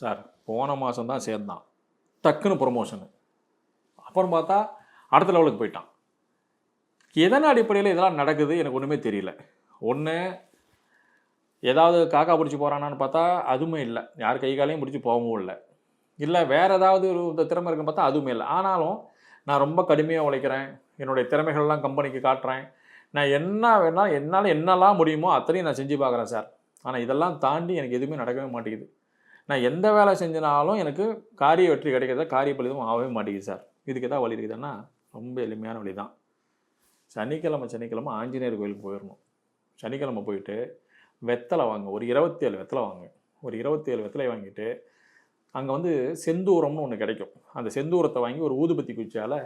Sir போன மாதம் தான் சேர்ந்தான், டக்குன்னு ப்ரொமோஷனு. அப்புறம் பார்த்தா அடுத்த லெவலுக்கு போயிட்டான். எதன் அடிப்படையில் இதெல்லாம் நடக்குது எனக்கு ஒன்றுமே தெரியல. ஒன்று ஏதாவது காக்கா பிடிச்சி போகிறானான்னு பார்த்தா அதுவுமே இல்லை, யார் கை காலையும் பிடிச்சி போகவும் இல்லை. இல்லை வேறு ஏதாவது ஒரு திறமை இருக்குன்னு பார்த்தா அதுவுமே இல்லை. ஆனாலும் நான் ரொம்ப கடுமையாக உழைக்கிறேன், என்னுடைய திறமைகள்லாம் கம்பெனிக்கு காட்டுறேன், நான் என்ன வேணால் என்னால் என்னெல்லாம் முடியுமோ அத்தனையும் நான் செஞ்சு பார்க்குறேன் சார். ஆனால் இதெல்லாம் தாண்டி எனக்கு எதுவுமே நடக்கவே மாட்டேங்குது. நான் எந்த வேலை செஞ்சினாலும் எனக்கு காரிய வெற்றி கிடைக்கிறத காரிய பலிதம் ஆகவே மாட்டேங்குது சார். இதுக்கு தான் வழி இருக்குதுன்னா ரொம்ப எளிமையான வழி தான். சனிக்கிழமை ஆஞ்சநேயர் கோயிலுக்கு போயிடணும். சனிக்கிழமை போயிட்டு வெத்தலை வாங்க, ஒரு 27 வெத்தலை வாங்க. ஒரு 27 வெத்தலை வாங்கிட்டு அங்கே வந்து செந்தூரம்னு ஒன்று கிடைக்கும். அந்த செந்தூரத்தை வாங்கி ஒரு ஊதுபத்தி குச்சியால்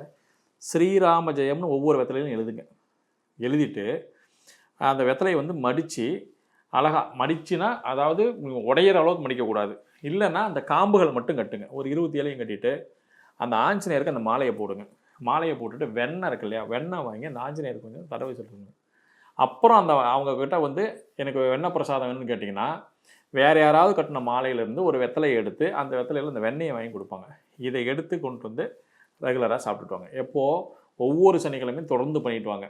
ஸ்ரீராம ஜெயம்னு ஒவ்வொரு வெத்தலையிலும் எழுதுங்க. எழுதிட்டு அந்த வெத்தலையை வந்து மடித்து அழகாக மடிச்சுன்னா, அதாவது உடையிற அளவுக்கு மடிக்கக்கூடாது, இல்லைன்னா அந்த காம்புகள் மட்டும் கட்டுங்க. ஒரு 27 கட்டிட்டு அந்த ஆஞ்சநேயருக்கு அந்த மாலையை போடுங்க. மாலையை போட்டுட்டு வெண்ணெய் இருக்கு இல்லையா, வெண்ணெய் வாங்கி அந்த ஆஞ்சநேயருக்கு கொஞ்சம் தடவை சொல்லுங்க. அப்புறம் அந்த அவங்கக்கிட்ட வந்து எனக்கு வெண்ணெய் பிரசாதம் வேணும்னு கேட்டிங்கன்னா, வேறு யாராவது கட்டின மாலையிலேருந்து ஒரு வெத்தலையை எடுத்து அந்த வெத்தலையில் அந்த வெண்ணெயை வாங்கி கொடுப்பாங்க. இதை எடுத்து கொண்டு வந்து ரெகுலராக சாப்பிட்டுட்டு வாங்க. எப்போது? ஒவ்வொரு சனிக்கிழமையும் தொடர்ந்து பண்ணிட்டு வாங்க.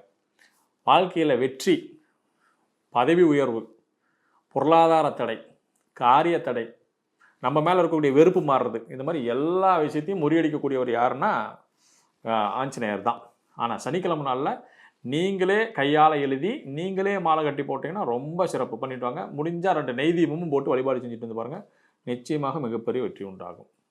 வாழ்க்கையில் வெற்றி, பதவி உயர்வு, பொருளாதார தடை, காரிய தடை, நம்ம மேலே இருக்கக்கூடிய வெறுப்பு மாறுறது, இந்த மாதிரி எல்லா விஷயத்தையும் முறியடிக்கக்கூடியவர் யாருன்னா ஆஞ்சநேயர் தான். ஆனால் சனிக்கிழமை நாளில் நீங்களே கையால் எழுதி நீங்களே மாலை கட்டி போட்டிங்கன்னா ரொம்ப சிறப்பு. பண்ணிட்டு வாங்க. முடிஞ்சால் 2 நெய் தீபமும் போட்டு வழிபாடு செஞ்சுட்டு வந்து பாருங்கள், நிச்சயமாக மிகப்பெரிய வெற்றி உண்டாகும்.